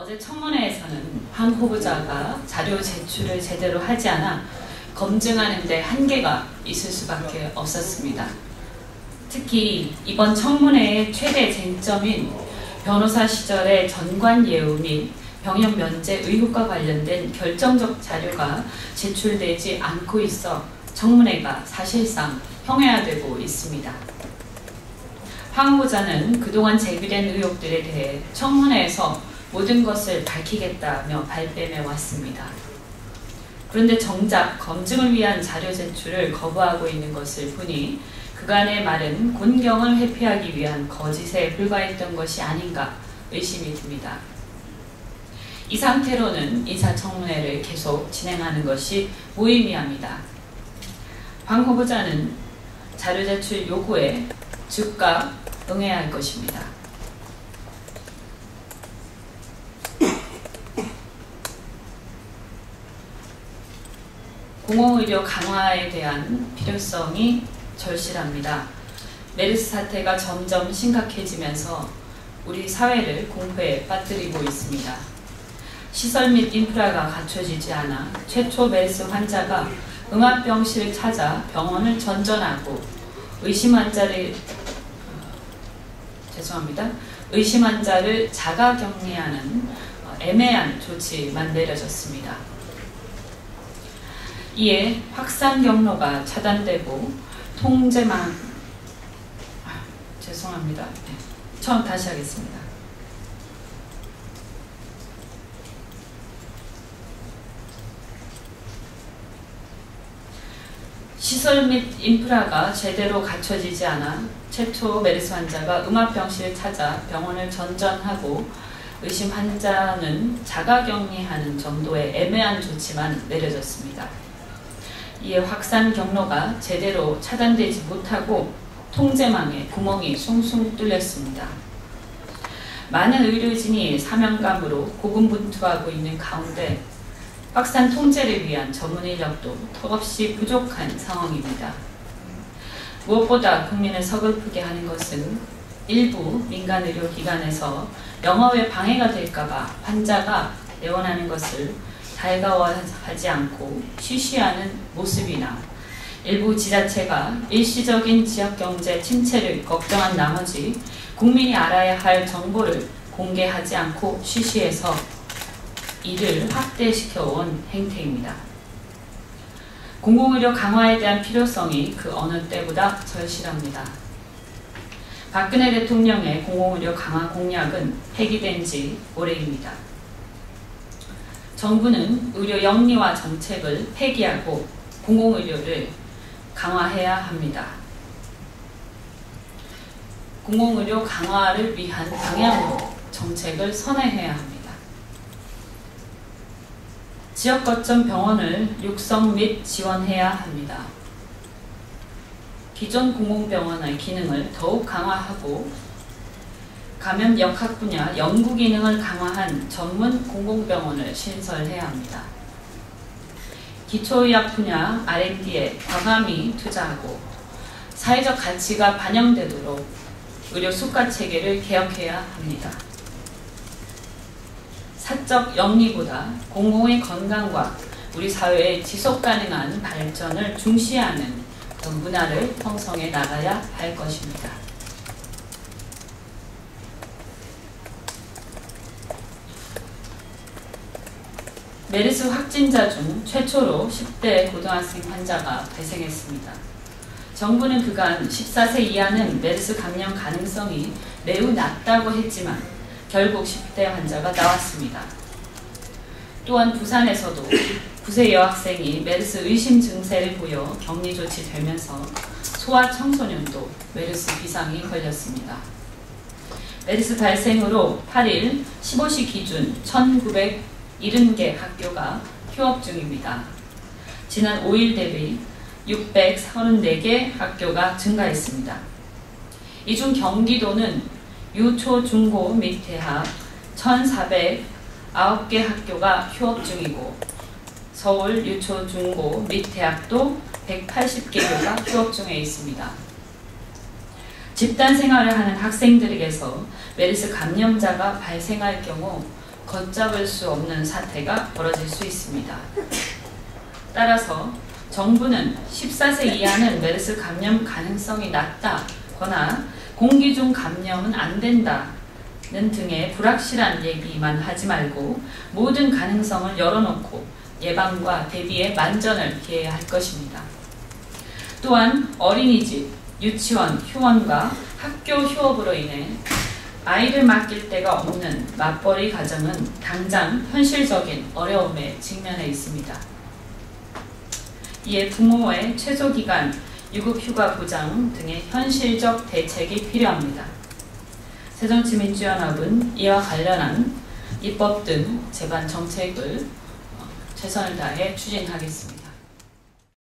어제 청문회에서는 황 후보자가 자료 제출을 제대로 하지 않아 검증하는 데 한계가 있을 수밖에 없었습니다. 특히 이번 청문회의 최대 쟁점인 변호사 시절의 전관 예우 및 병역 면제 의혹과 관련된 결정적 자료가 제출되지 않고 있어 청문회가 사실상 평행화되고 있습니다. 황 후보자는 그동안 제기된 의혹들에 대해 청문회에서 모든 것을 밝히겠다며 발뺌해 왔습니다. 그런데 정작 검증을 위한 자료 제출을 거부하고 있는 것을 보니 그간의 말은 곤경을 회피하기 위한 거짓에 불과했던 것이 아닌가 의심이 듭니다. 이 상태로는 인사청문회를 계속 진행하는 것이 무의미합니다. 황 후보자는 자료 제출 요구에 즉각 응해야 할 것입니다. 공공의료 강화에 대한 필요성이 절실합니다. 메르스 사태가 점점 심각해지면서 우리 사회를 공포에 빠뜨리고 있습니다. 시설 및 인프라가 갖춰지지 않아 최초 메르스 환자가 음압병실을 찾아 병원을 전전하고 의심 환자를 자가격리하는 애매한 조치만 내려졌습니다. 이에 확산 경로가 차단되고 다시 하겠습니다. 시설 및 인프라가 제대로 갖춰지지 않아 최초 메르스 환자가 음압병실을 찾아 병원을 전전하고 의심 환자는 자가격리하는 정도의 애매한 조치만 내려졌습니다. 이에 확산 경로가 제대로 차단되지 못하고 통제망에 구멍이 숭숭 뚫렸습니다. 많은 의료진이 사명감으로 고군분투하고 있는 가운데 확산 통제를 위한 전문 인력도 턱없이 부족한 상황입니다. 무엇보다 국민을 서글프게 하는 것은 일부 민간 의료기관에서 영업에 방해가 될까봐 환자가 내원하는 것을 달가워하지 않고 쉬쉬하는 모습이나 일부 지자체가 일시적인 지역경제 침체를 걱정한 나머지 국민이 알아야 할 정보를 공개하지 않고 쉬쉬해서 이를 확대시켜온 행태입니다. 공공의료 강화에 대한 필요성이 그 어느 때보다 절실합니다. 박근혜 대통령의 공공의료 강화 공약은 폐기된 지 오래입니다. 정부는 의료 영리화 정책을 폐기하고 공공의료를 강화해야 합니다. 공공의료 강화를 위한 방향으로 정책을 선회해야 합니다. 지역 거점 병원을 육성 및 지원해야 합니다. 기존 공공병원의 기능을 더욱 강화하고 감염 역학 분야 연구 기능을 강화한 전문 공공병원을 신설해야 합니다. 기초의학 분야 R&D에 과감히 투자하고 사회적 가치가 반영되도록 의료 수가 체계를 개혁해야 합니다. 사적 영리보다 공공의 건강과 우리 사회의 지속 가능한 발전을 중시하는 그런 문화를 형성해 나가야 할 것입니다. 메르스 확진자 중 최초로 10대 고등학생 환자가 발생했습니다. 정부는 그간 14세 이하는 메르스 감염 가능성이 매우 낮다고 했지만 결국 10대 환자가 나왔습니다. 또한 부산에서도 9세 여학생이 메르스 의심 증세를 보여 격리 조치되면서 소아 청소년도 메르스 비상이 걸렸습니다. 메르스 발생으로 8일 15시 기준 1970개 학교가 휴업 중입니다. 지난 5일 대비 634개 학교가 증가했습니다. 이 중 경기도는 유초, 중고 및 대학 1,409개 학교가 휴업 중이고 서울 유초, 중고 및 대학도 180개교가 휴업 중에 있습니다. 집단 생활을 하는 학생들에게서 메르스 감염자가 발생할 경우 걷잡을 수 없는 사태가 벌어질 수 있습니다. 따라서 정부는 14세 이하는 메르스 감염 가능성이 낮다거나 공기 중 감염은 안 된다는 등의 불확실한 얘기만 하지 말고 모든 가능성을 열어놓고 예방과 대비에 만전을 기해야 할 것입니다. 또한 어린이집, 유치원, 휴원과 학교 휴업으로 인해 아이를 맡길 데가 없는 맞벌이 가정은 당장 현실적인 어려움에 직면해 있습니다. 이에 부모의 최소기간 유급휴가 보장 등의 현실적 대책이 필요합니다. 새정치민주연합은 이와 관련한 입법 등 제반 정책을 최선을 다해 추진하겠습니다.